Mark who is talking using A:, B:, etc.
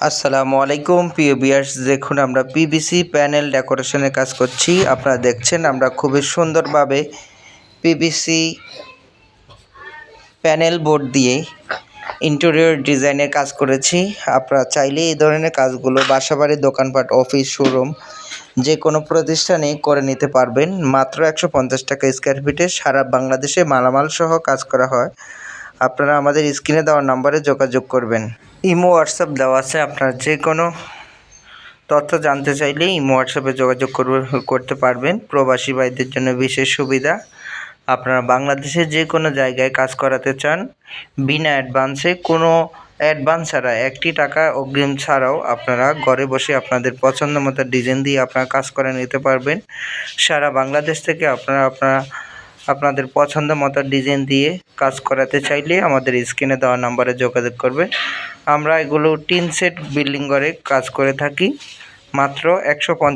A: আসসালামু আলাইকুম প্রিয় ভিউয়ার্স, দেখুন আমরা পিভিসি প্যানেল ডেকোরেশনের কাজ করছি। আপনারা দেখছেন আমরা খুবই সুন্দরভাবে পিভিসি প্যানেল বোর্ড দিয়ে ইন্টেরিয়র ডিজাইনের কাজ করেছি। আপনারা চাইলে এই ধরনের কাজগুলো বাসাবাড়ি, দোকানপাট, অফিস, শোরুম যে কোনো প্রতিষ্ঠানে করে নিতে পারবেন। মাত্র 150 টাকা স্কোয়ার ফিটে সারা বাংলাদেশে মালামাল সহ কাজ করা হয়। আপনারা আমাদের স্ক্রিনে দেওয়া নম্বরে যোগাযোগ করবেন। ইমো হোয়াটসঅ্যাপ দেওয়া আছে। আপনারা যে কোনো তথ্য জানতে চাইলে ইমো হোয়াটসঅ্যাপে যোগাযোগ করতে পারবেন। প্রবাসী ভাইদের জন্য বিশেষ সুবিধা, আপনারা বাংলাদেশের যে কোনো জায়গায় কাজ করাতে চান, বিনা অ্যাডভান্সে, কোনো অ্যাডভান্স ছাড়া, 1টি টাকা অগ্রিম ছাড়াও আপনারা ঘরে বসে আপনাদের পছন্দ মতো ডিজাইন দিয়ে আপনারা কাজ করে নিতে পারবেন। সারা বাংলাদেশ থেকে আপনাদের পছন্দ মতো ডিজাইন দিয়ে কাজ করাতে চাইলে আমাদের স্ক্রিনে দেওয়া নাম্বারে যোগাযোগ করবেন। আমরা এগুলো টিন সেট বিল্ডিং ঘরে কাজ করে থাকি। মাত্র 150